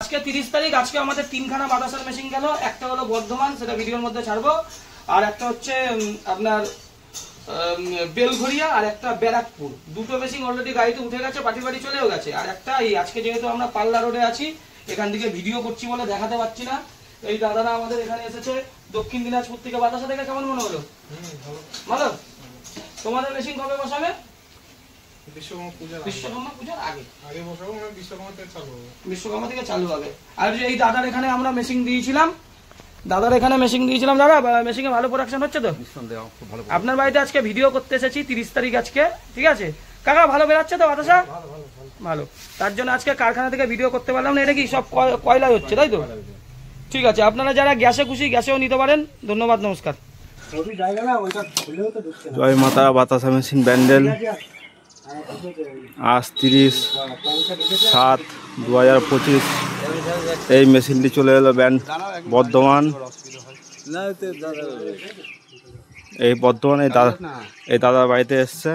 আজকে 30 তারিখ। আজকে আমাদের তিনখানা বাতাসার মেশিন গেল। একটা হলো বর্ধমান, সেটা ভিডিওর মধ্যে ছাড়বো। আর একটা হচ্ছে আপনার বেলঘরিয়া, আর একটা ব্যারাকপুর। দুটো মেশিন অলরেডি গাড়িতে উঠে গেছে, পাটি বাড়ি চলেও গেছে। আর একটা এই আজকে যেহেতু আমরা পাল্লা রোডে আছি, এখান থেকে ভিডিও করছি বলে দেখাতে পাচ্ছি না। এই দাদারা আমাদের এখানে এসেছে দক্ষিণ দিনাজপুর থেকে। বাতাসা থেকে কেমন মনে হলো? ভালো। তোমাদের মেশিন কবে বসাবে? বিশ্বকর্মা পূজার আগে বসাবো, বিশ্বকর্মা থেকে চালু হবে। আর এই দাদার এখানে আমরা মেশিন দিয়েছিলাম, দাদা মেশিনে ভালো প্রোডাকশন হচ্ছে তো? আপনার বাড়িতে আজকে ভিডিও করতে এসেছি 30 তারিখ আজকে, ঠিক আছে কাকা? ভালো বেরাচ্ছে তো বাতাসা? ভালো। তার জন্য আজকে কারখানা থেকে ভিডিও করতে পারলাম না। এটা কি সব কয়লায় হচ্ছে, তাই তো? ঠিক আছে, আপনারা যারা গ্যাসে খুশি গ্যাসেও নিতে পারেন। ধন্যবাদ, নমস্কার। জয় মাতা বাতাসা মেশিন ব্যান্ডেল আজ 30/7/2025 এই মেশিনটি চলে এলো বর্ধমান। এই বর্ধমানে এই দাদার বাড়িতে এসছে।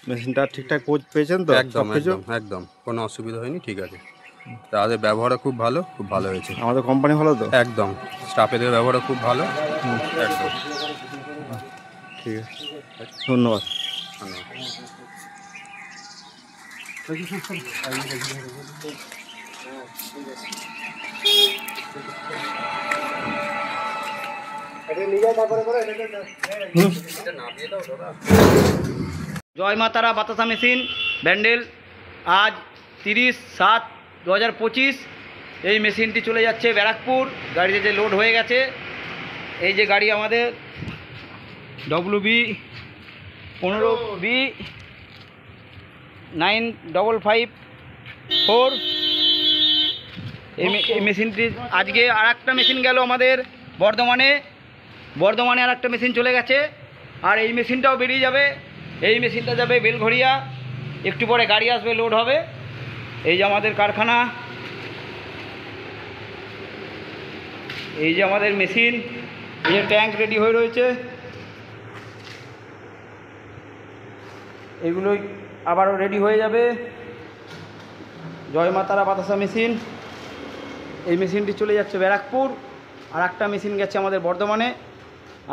মেশিনটা ঠিকঠাক পেয়েছেন তো? একদম একদম কোনো অসুবিধা হয়নি, ঠিক আছে। তাদের ব্যবহারও খুব ভালো হয়েছে। আমাদের কোম্পানি ভালো তো? একদম, স্টাফেদের ব্যবহারও খুব ভালো। একদম ঠিক আছে, ধন্যবাদ। জয় মাতারা বাতাসা মেশিন ব্যান্ডেল আজ 30/7/2025 এই মেশিনটি চলে যাচ্ছে ব্যারাকপুর। গাড়িতে যে লোড হয়ে গেছে, এই যে গাড়ি আমাদের WB1554। এই মেশিনটি আজকে আর একটা মেশিন গেল আমাদের বর্ধমানে আর একটা মেশিন চলে গেছে। আর এই মেশিনটাও বেরিয়ে যাবে। এই মেশিনটা যাবে বেলঘরিয়া, একটু পরে গাড়ি আসবে, লোড হবে। এই যে আমাদের কারখানা, এই যে আমাদের মেশিন, এই যে ট্যাঙ্ক রেডি হয়ে রয়েছে। এগুলোই আবারও রেডি হয়ে যাবে। জয় মাতারা বাতাসা মেশিন, এই মেশিনটি চলে যাচ্ছে ব্যারাকপুর। আর একটা মেশিন গেছে আমাদের বর্ধমানে,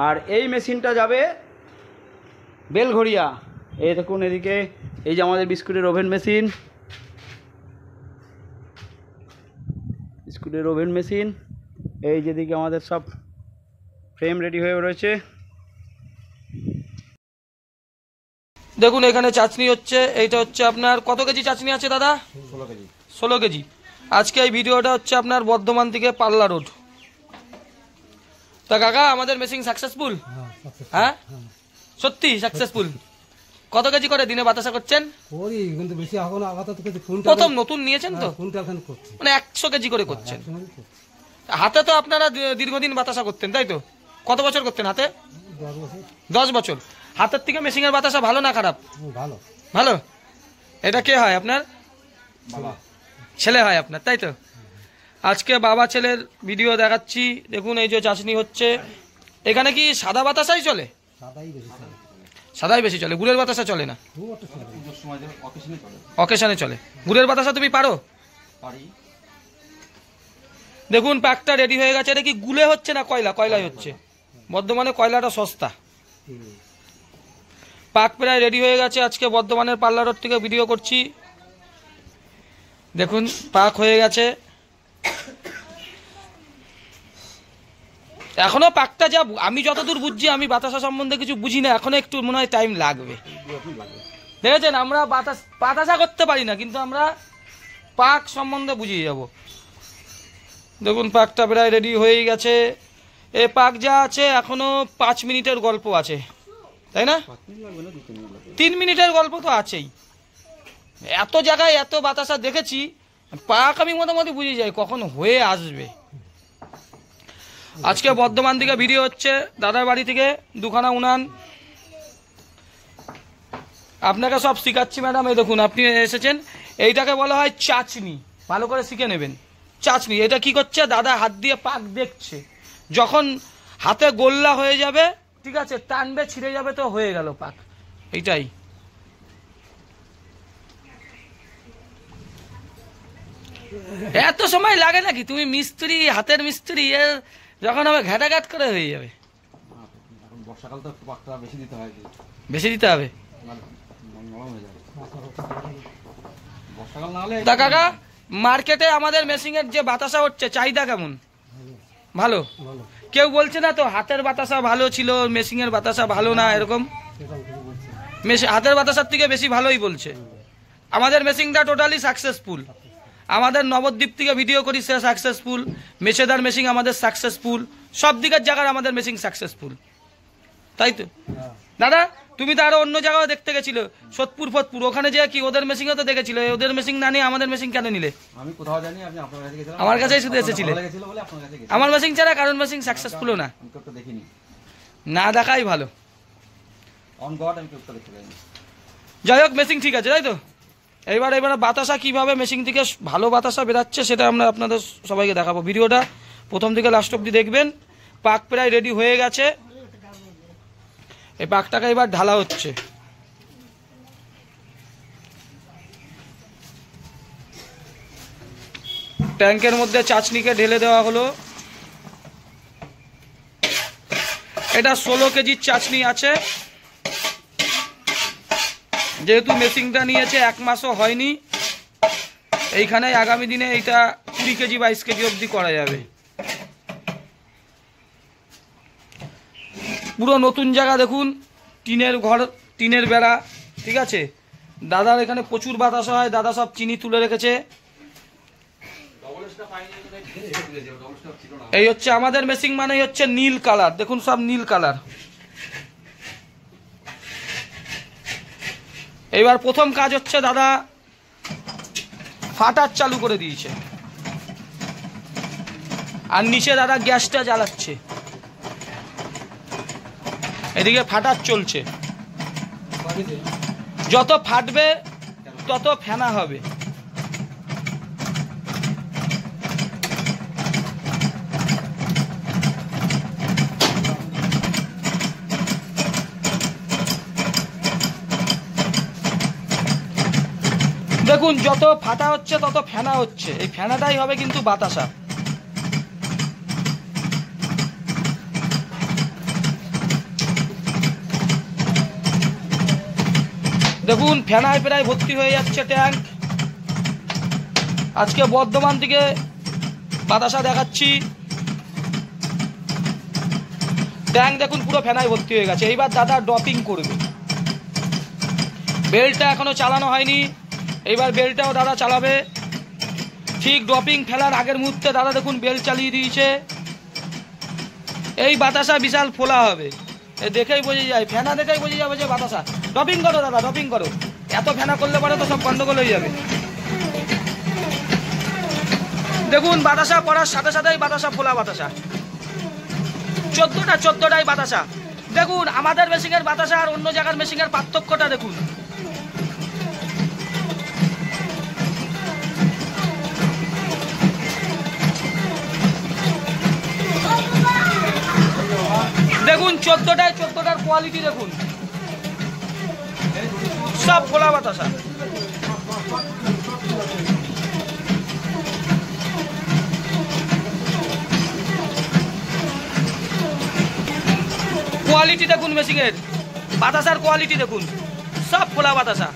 আর এই মেশিনটা যাবে বেলঘরিয়া। এই দেখুন এদিকে এই যে আমাদের বিস্কুটের ওভেন মেশিন, এই যেদিকে আমাদের সব ফ্রেম রেডি হয়ে রয়েছে। দেখুন এখানে চাটনি হচ্ছে। এইটা হচ্ছে আপনার কত কেজি চাটনি আছে দাদা? 16 কেজি। আজকে এই ভিডিওটা হচ্ছে আপনার বর্ধমান থেকে পাল্লা রোড। তা কাকা আমাদের মেশিন সাকসেসফুল? হ্যাঁ সত্যি সাকসেসফুল। কত কেজি করে দিনে বাতাসা করছেন? প্রথম নতুন নিয়েছেন তো, মানে 100 কেজি করে করছেন। হাতে তো আপনারা দীর্ঘদিন বাতাসা করতেন, তাই তো? কত বছর করতেন হাতে? 10 বছর। হাতের থেকে মেশিনের বাতাসা ভালো না খারাপ? ভালো। এটা কে হয় আপনার? ছেলে হয় আপনার, তাই তো? আজকে বাবা ছেলের ভিডিও দেখাচ্ছি। দেখুন এই যে চাশনি হচ্ছে। এখানে কি সাদা বাতাসাই চলে? সাদাই বেশি চলে, গুড়ের বাতাসা চলে না? অকেশনে চলে। গুড়ের বাতাসা তুমি পারো? দেখুন প্যাকটা রেডি হয়ে গেছে। এটা কি গুলে হচ্ছে না কয়লাই হচ্ছে? বর্ধমানে কয়লাটা সস্তা। পাক প্রায় রেডি হয়ে গেছে। আজকে বর্ধমানের পাল্লা রোড থেকে ভিডিও করছি। দেখুন পাক হয়ে গেছে। এখনো পাকটা যা আমি যতদূর বুঝছি, আমি বাতাসা সম্বন্ধে কিছু বুঝি না, এখনো একটু মনে হয় টাইম লাগবে। দেখেছেন আমরা বাতাসা করতে পারি না, কিন্তু আমরা পাক সম্বন্ধে বুঝিয়ে যাব। দেখুন পাকটা প্রায় রেডি হয়ে গেছে। এ পাক যা আছে এখনো 5 মিনিটের গল্প আছে, তাই না? 3 মিনিটের গল্প তো আছেই। এত জায়গায় এত বাতাসা দেখেছি, পাক আমি মোটামুটি বুঝে যাই কখন হয়ে আসবে। আজকে বর্ধমান থেকে ভিডিও হচ্ছে, দাদার বাড়ি থেকে 2খানা উনান। আপনাকে সব শিখাচ্ছি ম্যাডাম। এই দেখুন আপনি এসেছেন, এইটাকে বলা হয় চাচনি। ভালো করে শিখে নেবেন চাচনি। এটা কি করছে? দাদা হাত দিয়ে পাক দেখছে। যখন হাতে গোল্লা হয়ে যাবে, ঠিক আছে, টানবে, ছিঁড়ে যাবে, তো হয়ে গেল পাক। এইটাই। এত সময় লাগে নাকি? তুমি মিস্ত্রি, হাতের মিস্ত্রি, এর যখন হবে ঘাটাঘাট করে হয়ে যাবে। এখন বর্ষাকাল তো একটু পাকটা বেশি দিতে হয়, বেশি দিতে হবে। নরম হয়ে যাবে বর্ষাকাল না হলে। তা কাকা, মার্কেটে আমাদের মেশিং এর যে বাতাসা হচ্ছে চাহিদা কেমন? ভালো। কেউ বলছে না তো হাতের বাতাসা ভালো ছিল, মেশিং এর বাতাসা ভালো না, এরকম? হাতের বাতাসার থেকে বেশি ভালোই বলছে। আমাদের মেশিংটা টোটালি সাকসেসফুল। আমাদের নবদ্বীপ থেকে ভিডিও করি, সে সাকসেসফুল। মেছেদার মেশিং আমাদের সাকসেসফুল। সব দিকের জায়গায় আমাদের মেশিং সাকসেসফুল, তাই তো? দাদা, তুমি তো আরো অন্য জায়গায় দেখতে গেছিল, সোদপুর ফোদপুর, ওখানে যে কি ওদের মেশিংও তো দেখেছিল। ওদের মেশিং না নিয়ে আমাদের মেশিং কেন নিলে? আমি কোথাও জানি, আপনি আপনার কাছে গেছিলাম, আমার কাছেই শুধু এসেছিলে। ভালো লেগেছিল বলে আপনার কাছে গেছি। আমার মেশিং ছাড়া কারণ মেশিং সাকসেসফুলও না। আমি তো দেখিনি, না দেখাই ভালো। অন গড আমি তো দেখতে যাইনি। যাই হোক, মেশিং ঠিক আছে, তাই তো? এবারে বাতাসা কিভাবে মেশিং থেকে ভালো বাতাসা বেরাচ্ছে সেটা আমরা আপনাদের সবাইকে দেখাবো। ভিডিওটা প্রথম থেকে লাস্ট অব্দি দেখবেন। পাক প্রায় রেডি হয়ে গেছে। এই পাকটাকে এবার ঢালা হচ্ছে। ট্যাঙ্কের মধ্যে চাচনিকে ঢেলে দেওয়া হলো। এটা 16 কেজির চাচনি আছে। যেহেতু মেশিনটা নিয়েছে 1 মাসও হয়নি, এইখানে আগামী দিনে এইটা 20 কেজি 22 কেজি অবধি করা যাবে। পুরো নতুন জায়গা দেখুন, টিনের ঘর, টিনের বেড়া, ঠিক আছে? দাদার এখানে প্রচুর বাতাস হয়, দাদা সব চিনি তুলে রেখেছে। এই হচ্ছে আমাদের মেশিন, মানেই হচ্ছে নীল কালার। দেখুন সব নীল কালার। এবার প্রথম কাজ হচ্ছে, দাদা ফাটার চালু করে দিয়েছে, আর নিচে দাদা গ্যাসটা জ্বালাচ্ছে। এদিকে ফাটার চলছে। যত ফাটবে তত ফেনা হবে। দেখুন যত ফাটা হচ্ছে তত ফেনা হচ্ছে। এই ফেনাটাই হবে কিন্তু বাতাসা। দেখুন ফেনায় প্রায় ভর্তি হয়ে যাচ্ছে ট্যাঙ্ক। আজকে বর্ধমান থেকে বাতাসা দেখাচ্ছি। ট্যাঙ্ক দেখুন পুরো ফেনায় ভর্তি হয়ে গেছে। এইবার দাদা ড্রপিং করবে। বেলটা এখনো চালানো হয়নি, এইবার বেলটাও দাদা চালাবে। ঠিক ড্রপিং ফেলার আগের মুহূর্তে দাদা দেখুন বেল চালিয়ে দিয়েছে। এই বাতাসা বিশাল ফোলা হবে, এ দেখেই বোঝা যায়, ফেনা দেখেই বোঝা যাবে যে বাতাসা। ড্রপিং করো দাদা, ড্রপিং করো। এত ফেনা করলে পরে তো সব গন্ডগোল হয়ে যাবে। দেখুন বাতাসা পড়ার সাথে সাথেই বাতাসা ফোলা বাতাসা। 14টাই বাতাসা। দেখুন আমাদের মেশিনের বাতাসা আর অন্য জায়গার মেশিনের পার্থক্যটা দেখুন। দেখুন 14টার কোয়ালিটি দেখুন, সব ফোলা বাতাসা। কোয়ালিটি দেখুন মেশিনের, বাতাসার কোয়ালিটি দেখুন, সব ফোলা বাতাসা।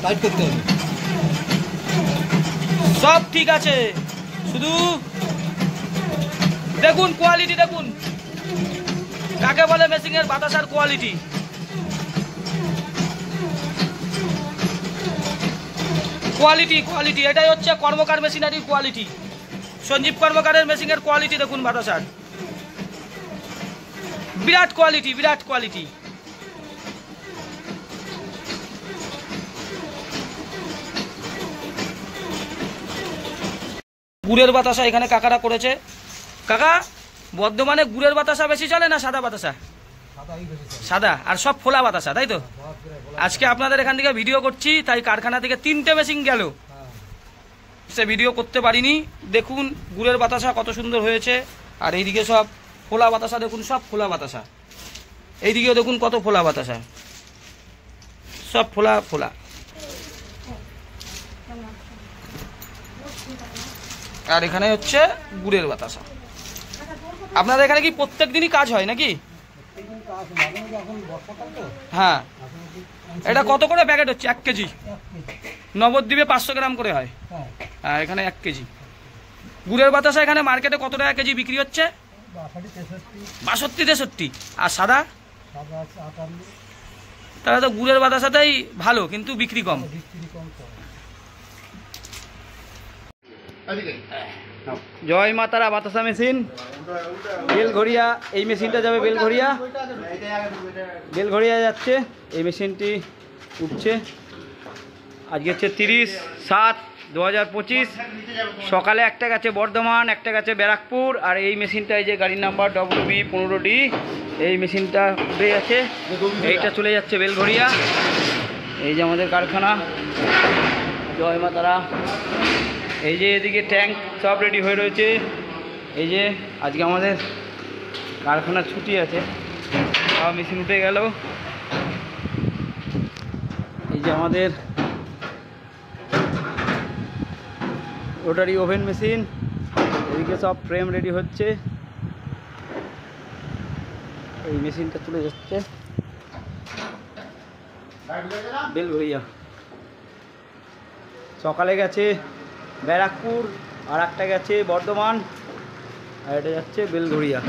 টাইট করতে হবে, সব ঠিক আছে। শুধু দেখুন কোয়ালিটি দেখুন, কাকে বলে মেশিনের বাতাসার কোয়ালিটি। কোয়ালিটি এটাই হচ্ছে কর্মকার মেশিনারির কোয়ালিটি। সঞ্জীব কর্মকারের মেশিনের কোয়ালিটি দেখুন বাতাসার, বিরাট কোয়ালিটি। গুড়ের বাতাসা এখানে কাকারা করেছে। কাকা, বর্ধমানে গুড়ের বাতাসা বেশি চলে না সাদা বাতাসা? সাদা, আর সব ফোলা বাতাসা, তাই তো? আজকে আপনাদের এখান থেকে ভিডিও করছি, তাই কারখানা থেকে 3টে মেশিন গেল। সে ভিডিও করতে পারিনি। দেখুন গুড়ের বাতাসা কত সুন্দর হয়েছে। আর এইদিকে সব ফোলা বাতাসা, দেখুন সব ফোলা বাতাসা। এইদিকেও দেখুন কত ফোলা বাতাসা, সব ফোলা ফোলা। আর এখানে হচ্ছে গুড়ের বাতাসা। আপনাদের এখানে কি প্রত্যেক দিনই কাজ হয় নাকি? হ্যাঁ। এটা কত করে প্যাকেট হচ্ছে? 1 কেজি। নবদ্বীপে 500 গ্রাম করে হয়। হ্যাঁ, এখানে 1 কেজি গুড়ের বাতাসা। এখানে মার্কেটে কত টাকা কেজি বিক্রি হচ্ছে? 62-63। আর সাদা? তাহলে তো গুড়ের বাতাসাটাই ভালো, কিন্তু বিক্রি কম। জয় মা তারা বাতাসা মেশিন, বেলঘরিয়া। এই মেশিনটা যাবে বেলঘরিয়া, বেলঘরিয়া যাচ্ছে। এই মেশিনটি উঠছে। আজকে হচ্ছে 30/7/2025। সকালে একটা গেছে বর্ধমান, একটা গেছে ব্যারাকপুর। আর এই মেশিনটা, এই যে গাড়ির নাম্বার WB15D, এই মেশিনটা উঠে যাচ্ছে। এইটা চলে যাচ্ছে বেলঘরিয়া। এই যে আমাদের কারখানা, জয় মা তারা। এই যে এদিকে ট্যাঙ্ক সব রেডি হয়ে রয়েছে। এই যে আজকে আমাদের কারখানা ছুটি আছে, সব মেশিন উঠে গেল। এই যে আমাদের রোটারি ওভেন মেশিন, এদিকে সব ফ্রেম রেডি হচ্ছে। এই মেশিনটা চলে যাচ্ছে বেলঘরিয়া। সকালে গেছে ব্যারাকপুর, আর একটা গেছে বর্ধমান, আর এটা যাচ্ছে বেলঘরিয়া।